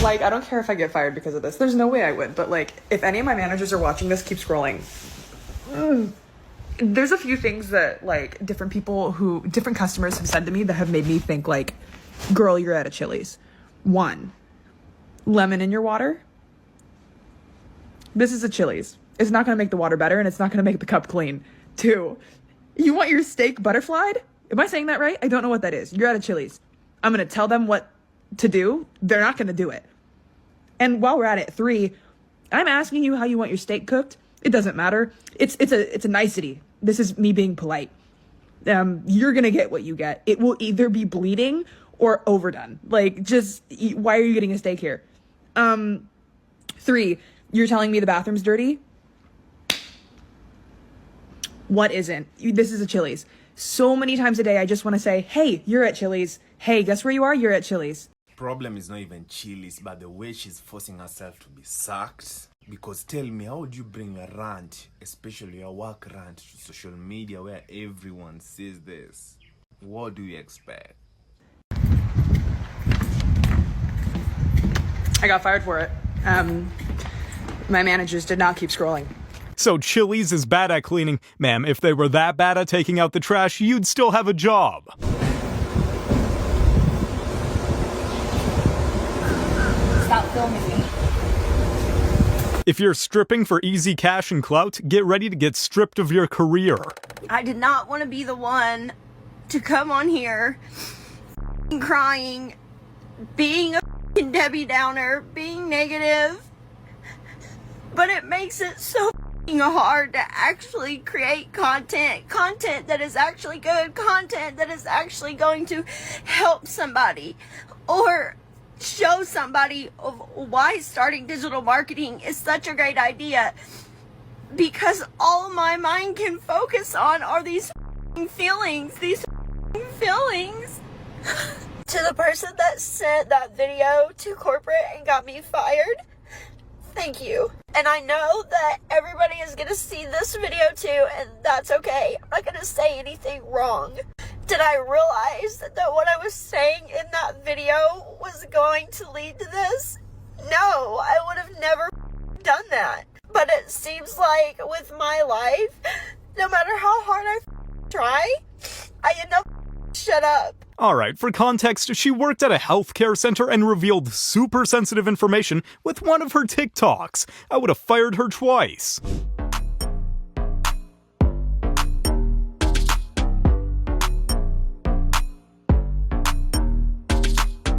Like, I don't care if I get fired because of this. There's no way I would. But, like, if any of my managers are watching this, keep scrolling. There's a few things that, like, different customers have said to me that have made me think, like, girl, you're at a Chili's. 1, lemon in your water. This is a Chili's. It's not going to make the water better, and it's not going to make the cup clean. 2, you want your steak butterflied? Am I saying that right? I don't know what that is. You're at a Chili's. I'm going to tell them what to do. They're not going to do it. And while we're at it, 3, I'm asking you how you want your steak cooked. It doesn't matter. It's a nicety. This is me being polite. You're going to get what you get. It will either be bleeding or overdone. Like, just, why are you getting a steak here? 3, you're telling me the bathroom's dirty? What isn't? This is a Chili's. So many times a day, I just want to say, hey, you're at Chili's. Hey, guess where you are? You're at Chili's. Problem is not even Chili's, but the way she's forcing herself to be sacked. Because tell me, how would you bring a rant, especially a work rant, to social media where everyone sees this? What do you expect? I got fired for it. My managers did not keep scrolling. So Chili's is bad at cleaning. Ma'am, if they were that bad at taking out the trash, you'd still have a job. Stop filming me. If you're stripping for easy cash and clout, get ready to get stripped of your career. I did not want to be the one to come on here crying, being a Debbie Downer, being negative. But it makes it so hard to actually create content that is actually good, content that is actually going to help somebody or show somebody of why starting digital marketing is such a great idea, because all my mind can focus on are these feelings. To the person that sent that video to corporate and got me fired, thank you. And I know that everybody is going to see this video too, and that's okay. I'm not going to say anything wrong. Did I realize that what I was saying in that video was going to lead to this? No, I would have never done that. But it seems like with my life, no matter how hard I try, I end up shut up. Alright, for context, she worked at a healthcare center and revealed super sensitive information with one of her TikToks. I would have fired her twice.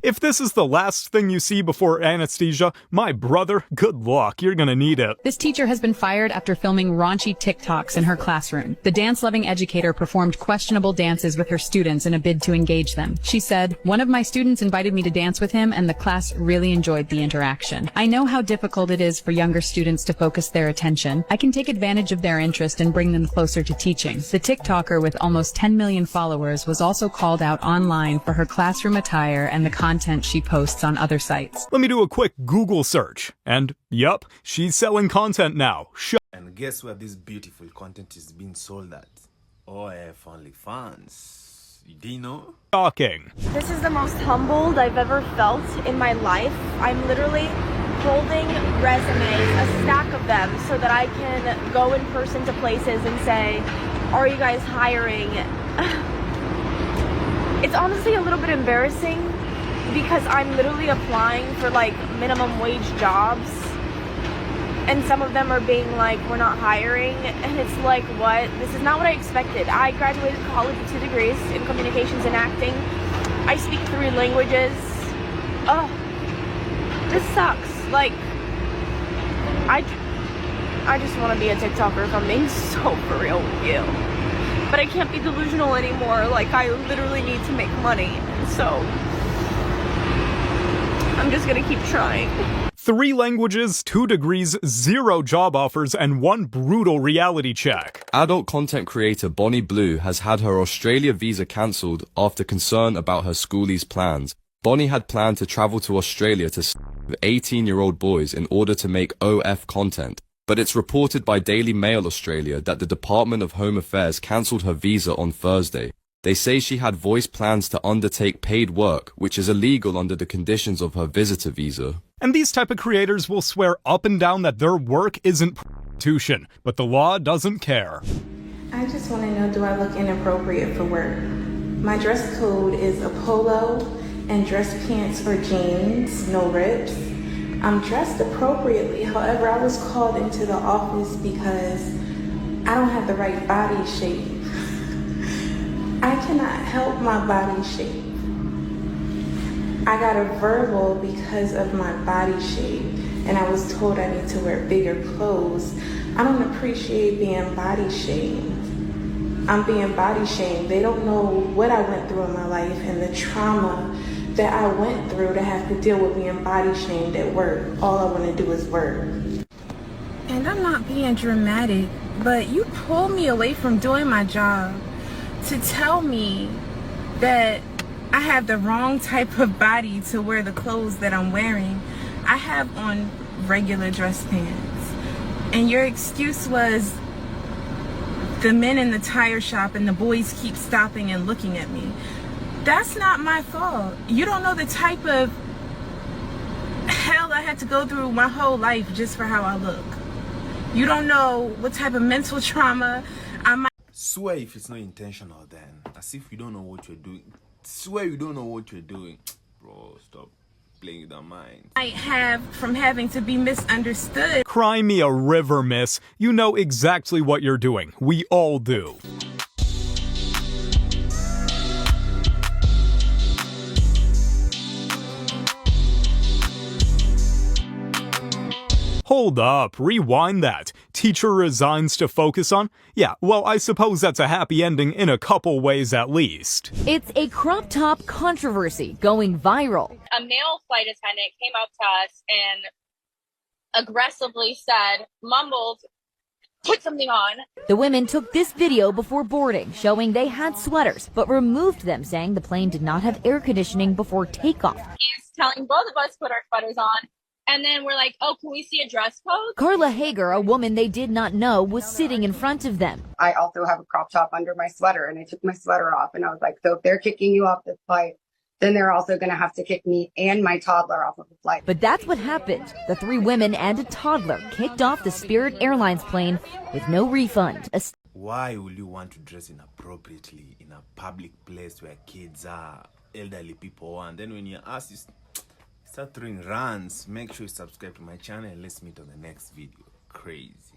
If this is the last thing you see before anesthesia, my brother, good luck, you're gonna need it. This teacher has been fired after filming raunchy TikToks in her classroom. The dance-loving educator performed questionable dances with her students in a bid to engage them. She said, "One of my students invited me to dance with him and the class really enjoyed the interaction. I know how difficult it is for younger students to focus their attention. I can take advantage of their interest and bring them closer to teaching." The TikToker with almost 10 million followers was also called out online for her classroom attire and the content she posts on other sites. Let me do a quick Google search. And, yup, she's selling content now. And guess where this beautiful content is being sold at? OF OnlyFans. You didn't know? Shocking. This is the most humbled I've ever felt in my life. I'm literally holding resumes, a stack of them, so that I can go in person to places and say, are you guys hiring? It's honestly a little bit embarrassing because I'm literally applying for like minimum wage jobs and some of them are being like, we're not hiring, and it's like, what? This is not what I expected. I graduated college with 2 degrees in communications and acting. I speak 3 languages. Oh, this sucks. Like, I just want to be a TikToker if I'm being so for real with you. But I can't be delusional anymore. Like, I literally need to make money. So I'm just gonna keep trying. 3 languages, 2 degrees, 0 job offers, and 1 brutal reality check. Adult content creator Bonnie Blue has had her Australia visa cancelled after concern about her schoolies' plans. Bonnie had planned to travel to Australia to with 18-year-old boys in order to make OF content. But it's reported by Daily Mail Australia that the Department of Home Affairs cancelled her visa on Thursday. They say she had voiced plans to undertake paid work, which is illegal under the conditions of her visitor visa. And these type of creators will swear up and down that their work isn't prostitution, but the law doesn't care. I just want to know, do I look inappropriate for work? My dress code is a polo and dress pants or jeans, no rips. I'm dressed appropriately, however, I was called into the office because I don't have the right body shape. I cannot help my body shape. I got a verbal because of my body shape, and I was told I need to wear bigger clothes. I don't appreciate being body shamed. I'm being body shamed. They don't know what I went through in my life and the trauma that I went through to have to deal with being body shamed at work. All I want to do is work. And I'm not being dramatic, but you pulled me away from doing my job to tell me that I have the wrong type of body to wear the clothes that I'm wearing. I have on regular dress pants. And your excuse was the men in the tire shop and the boys keep stopping and looking at me. That's not my fault. You don't know the type of hell I had to go through my whole life just for how I look. You don't know what type of mental trauma I might. Swear if it's not intentional then. As if you don't know what you're doing. Swear you don't know what you're doing. Bro, stop playing with our minds. I have from having to be misunderstood. Cry me a river, miss. You know exactly what you're doing. We all do. Hold up, rewind that. Teacher resigns to focus on? Yeah, well, I suppose that's a happy ending in a couple ways at least. It's a crop top controversy going viral. A male flight attendant came up to us and aggressively said, mumbled, put something on. The women took this video before boarding, showing they had sweaters, but removed them, saying the plane did not have air conditioning before takeoff. He's telling both of us to put our sweaters on. And then we're like, oh, can we see a dress code? Carla Hager, a woman they did not know, was sitting in front of them. I also have a crop top under my sweater, and I took my sweater off, and I was like, so if they're kicking you off this flight, then they're also going to have to kick me and my toddler off of the flight. But that's what happened. The 3 women and a toddler kicked off the Spirit Airlines plane with no refund. Why will you want to dress inappropriately in a public place where kids are, elderly people are, and then when you're asked, you start throwing runs? Make sure you subscribe to my channel and let's meet on the next video. Crazy.